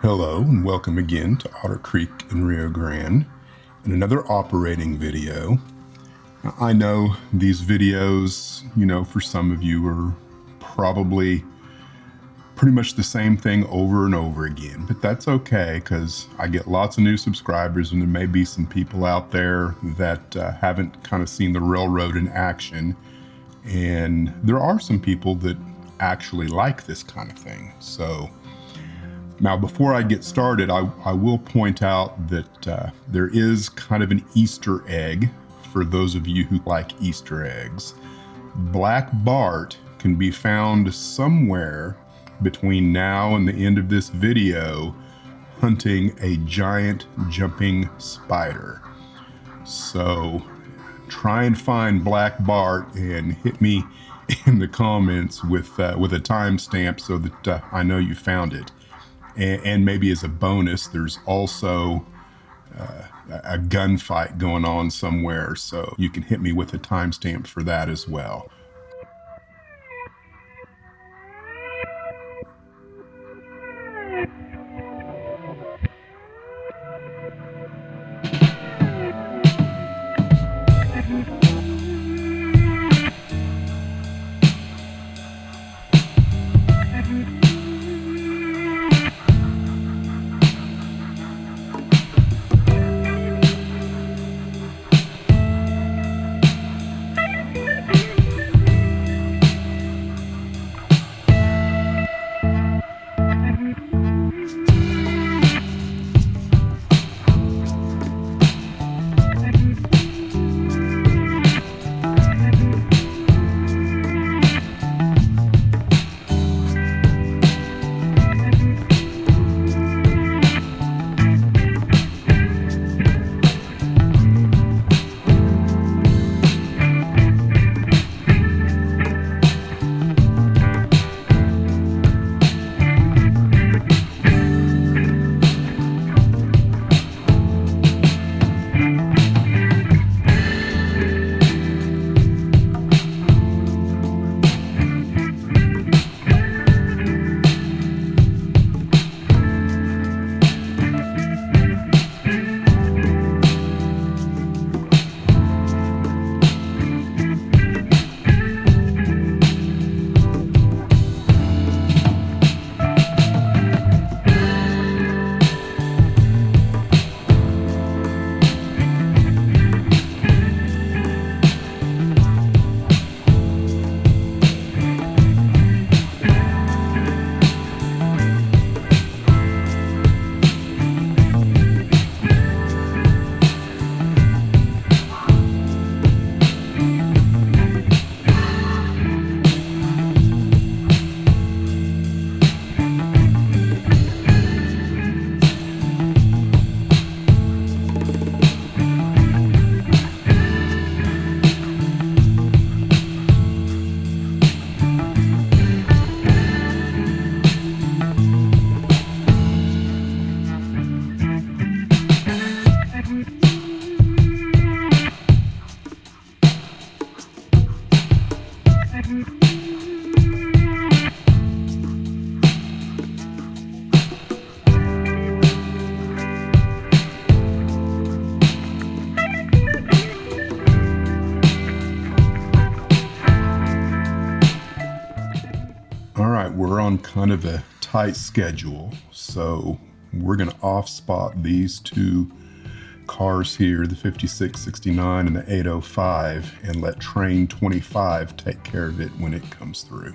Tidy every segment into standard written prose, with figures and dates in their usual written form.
Hello and welcome again to Otter Creek in Rio Grande and another operating video. Now, I know these videos, for some of you are probably pretty much the same thing over and over again, but that's okay because I get lots of new subscribers and there may be some people out there that haven't kind of seen the railroad in action, and there are some people that actually like this kind of thing. So now, before I get started, I will point out that there is kind of an Easter egg for those of you who like Easter eggs. Black Bart can be found somewhere between now and the end of this video hunting a giant jumping spider. So try and find Black Bart and hit me in the comments with a timestamp so that I know you found it. And maybe as a bonus, there's also a gunfight going on somewhere, so you can hit me with a timestamp for that as well. We're on kind of a tight schedule, so we're going to off-spot these two cars here, the 5669 and the 805, and let train 25 take care of it when it comes through.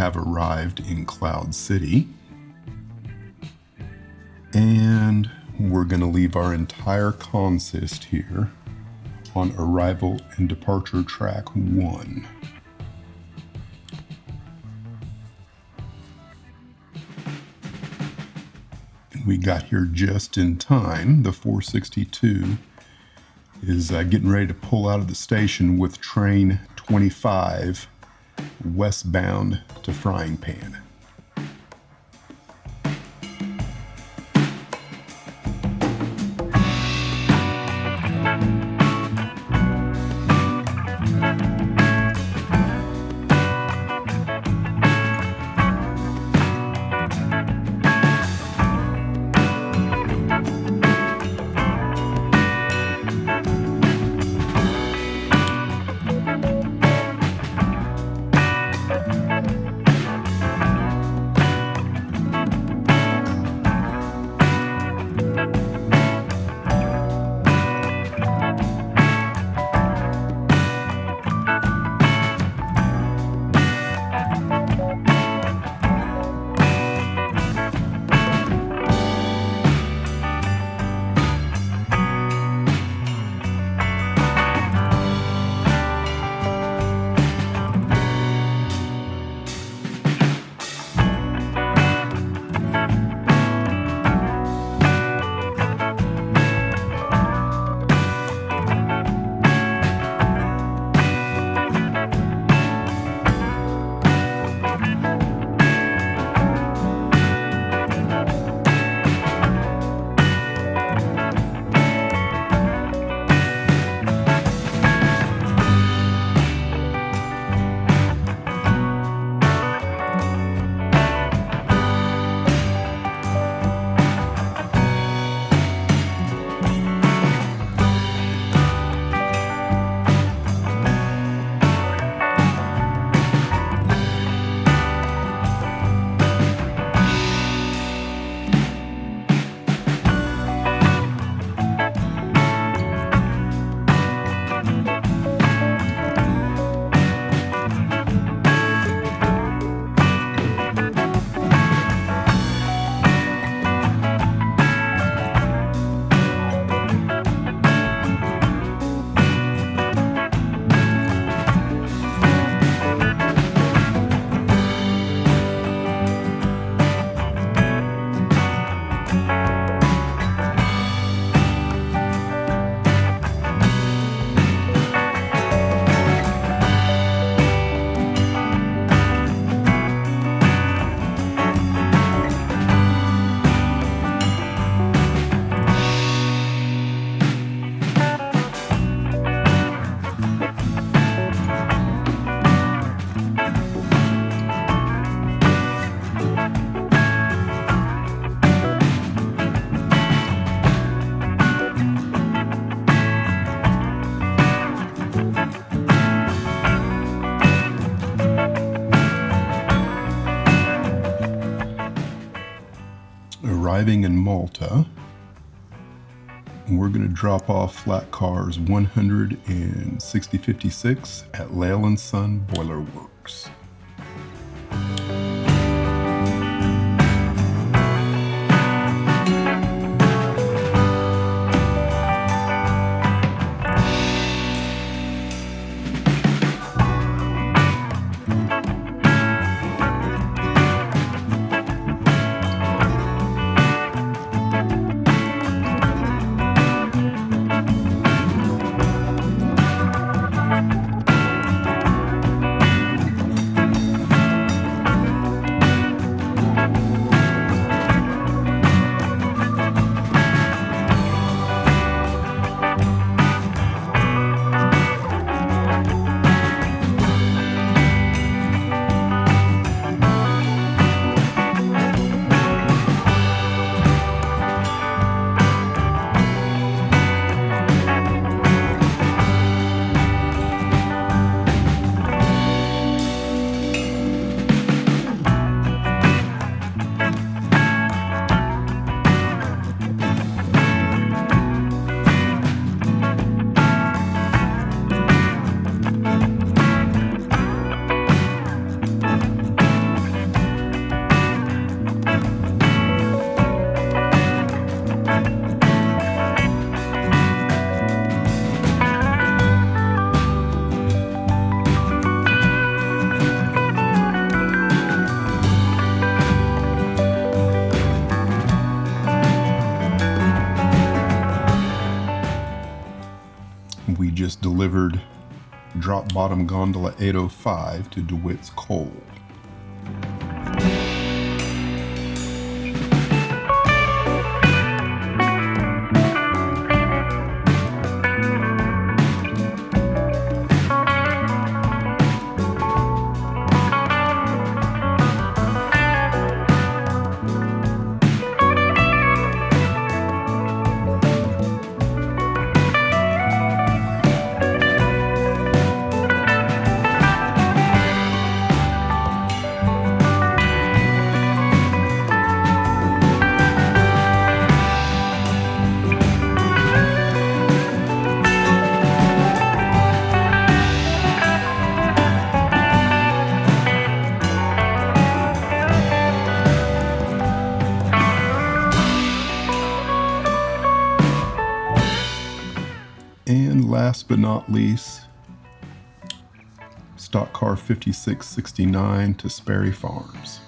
have arrived in Cloud City. And we're going to leave our entire consist here on arrival and departure track 1. And we got here just in time. The 462 is getting ready to pull out of the station with train 25 westbound to Frying Pan. Arriving in Malta, we're going to drop off flat cars 100 and 6056 at Lale & Son Boiler Works. We just delivered drop bottom gondola 805 to DeWitt's Coal. And last but not least, stock car 5669 to Sperry Farms.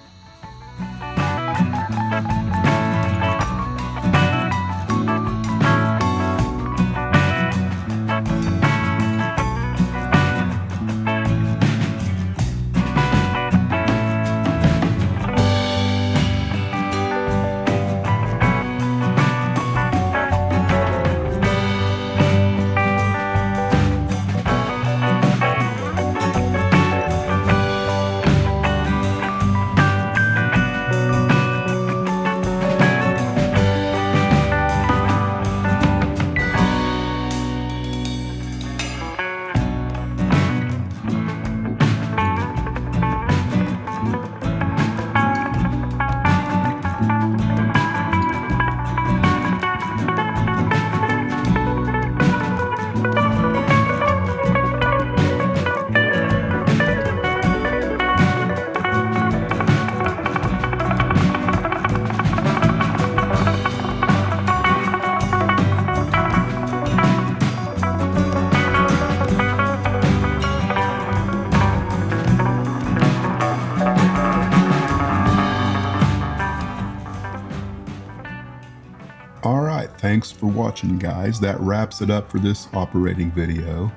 Alright, thanks for watching, guys. That wraps it up for this operating video.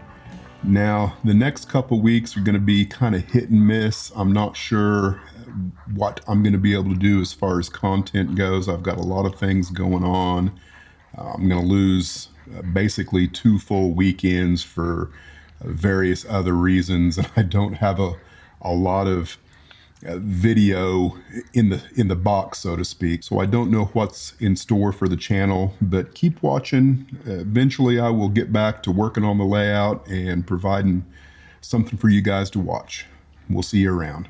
Now, the next couple weeks are going to be kind of hit and miss. I'm not sure what I'm going to be able to do as far as content goes. I've got a lot of things going on. I'm going to lose basically 2 full weekends for various other reasons. I don't have a lot of video in the box, so to speak. So I don't know what's in store for the channel, but keep watching. Eventually I will get back to working on the layout and providing something for you guys to watch. We'll see you around.